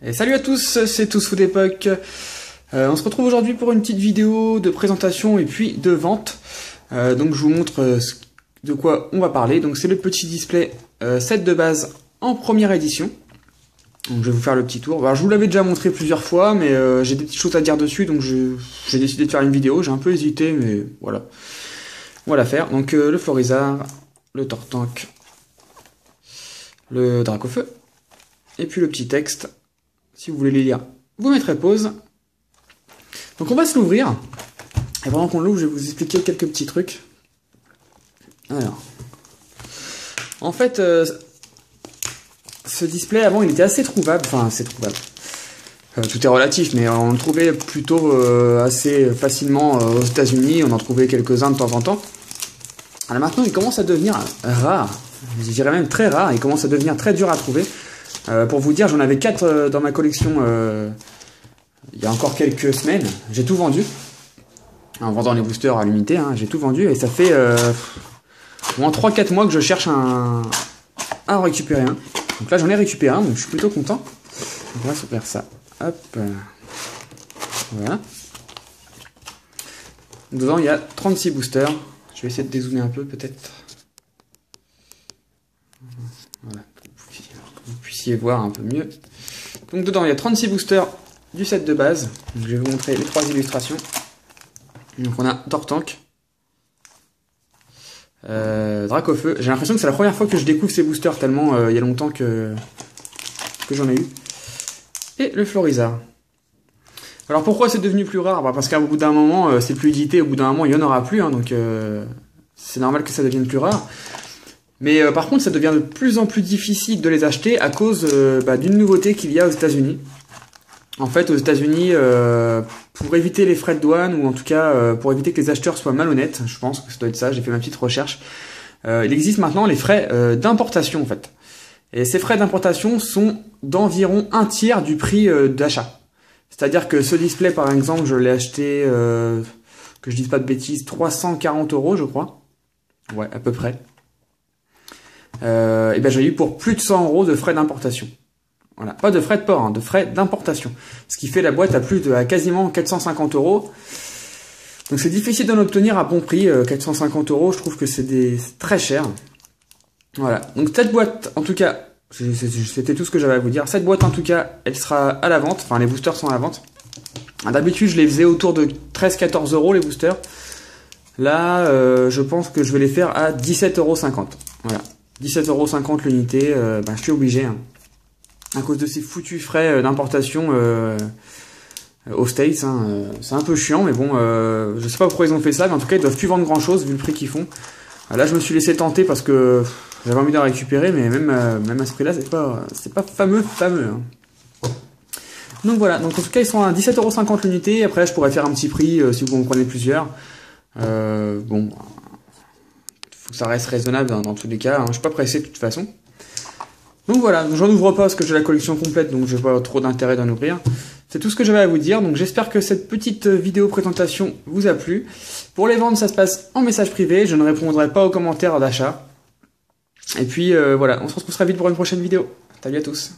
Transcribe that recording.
Et salut à tous, c'est Tous d'époque. On se retrouve aujourd'hui pour une petite vidéo de présentation et puis de vente. Donc je vous montre de quoi on va parler. Donc c'est le petit display set de base en première édition. Donc je vais vous faire le petit tour. Alors, je vous l'avais déjà montré plusieurs fois, mais j'ai des petites choses à dire dessus, donc j'ai décidé de faire une vidéo. J'ai un peu hésité, mais voilà. On va la faire. Donc le Florizard, le Tortank, le Dracofeu, et puis le petit texte. Si vous voulez les lire, vous mettrez pause. Donc on va se l'ouvrir. Et pendant qu'on l'ouvre, je vais vous expliquer quelques petits trucs. Alors, en fait, ce display avant, il était assez trouvable. Enfin, assez trouvable. Tout est relatif, mais on le trouvait plutôt assez facilement aux États-Unis. On en trouvait quelques-uns de temps en temps. Alors maintenant, il commence à devenir rare. Je dirais même très rare. Il commence à devenir très dur à trouver. Pour vous dire, j'en avais 4 dans ma collection il y a encore quelques semaines. J'ai tout vendu. En vendant les boosters à l'unité, hein, j'ai tout vendu. Et ça fait au moins 3-4 mois que je cherche à en récupérer un. Donc là, j'en ai récupéré un, donc je suis plutôt content. Donc on va se faire ça. Hop. Voilà. Dedans, il y a 36 boosters. Je vais essayer de dézoomer un peu, peut-être. Voilà. Vous puissiez voir un peu mieux. Donc dedans il y a 36 boosters du set de base. Donc, je vais vous montrer les 3 illustrations. Donc on a Tortank, Dracofeu. J'ai l'impression que c'est la première fois que je découvre ces boosters tellement il y a longtemps que j'en ai eu. Et le Florizard. Alors pourquoi c'est devenu plus rare? Parce qu'au bout d'un moment c'est plus édité, au bout d'un moment il n'y en aura plus, hein, donc c'est normal que ça devienne plus rare. Mais par contre, ça devient de plus en plus difficile de les acheter à cause d'une nouveauté qu'il y a aux États-Unis. En fait, aux États-Unis, pour éviter les frais de douane, ou en tout cas pour éviter que les acheteurs soient malhonnêtes, je pense que ça doit être ça, j'ai fait ma petite recherche, il existe maintenant les frais d'importation en fait. Et ces frais d'importation sont d'environ 1/3 du prix d'achat. C'est-à-dire que ce display, par exemple, je l'ai acheté, que je dise pas de bêtises, 340 € je crois. Ouais, à peu près. Et ben j'ai eu pour plus de 100 € de frais d'importation. Voilà, pas de frais de port, hein, de frais d'importation. Ce qui fait la boîte à quasiment 450 €. Donc c'est difficile d'en obtenir à bon prix, 450 €, je trouve que c'est très cher. Voilà, donc cette boîte, en tout cas, c'était tout ce que j'avais à vous dire. Cette boîte, en tout cas, elle sera à la vente, enfin les boosters sont à la vente. D'habitude, je les faisais autour de 13-14 € les boosters. Là, je pense que je vais les faire à 17,50 €. Voilà. 17,50 € l'unité, je suis obligé, hein, à cause de ces foutus frais d'importation aux States, hein, c'est un peu chiant, mais bon, je sais pas pourquoi ils ont fait ça, mais en tout cas ils doivent plus vendre grand chose vu le prix qu'ils font. Là je me suis laissé tenter parce que j'avais envie de récupérer, mais même à ce prix là c'est pas fameux, hein. Donc voilà, donc en tout cas ils sont à 17,50 € l'unité. Après je pourrais faire un petit prix si vous en prenez plusieurs. Bon, faut que ça reste raisonnable dans tous les cas, hein. Je suis pas pressé de toute façon. Donc voilà, j'en ouvre pas parce que j'ai la collection complète, donc j'ai pas trop d'intérêt d'en ouvrir. C'est tout ce que j'avais à vous dire, donc j'espère que cette petite vidéo présentation vous a plu. Pour les ventes, ça se passe en message privé, je ne répondrai pas aux commentaires d'achat. Et puis voilà, on se retrouve très vite pour une prochaine vidéo. Salut à tous.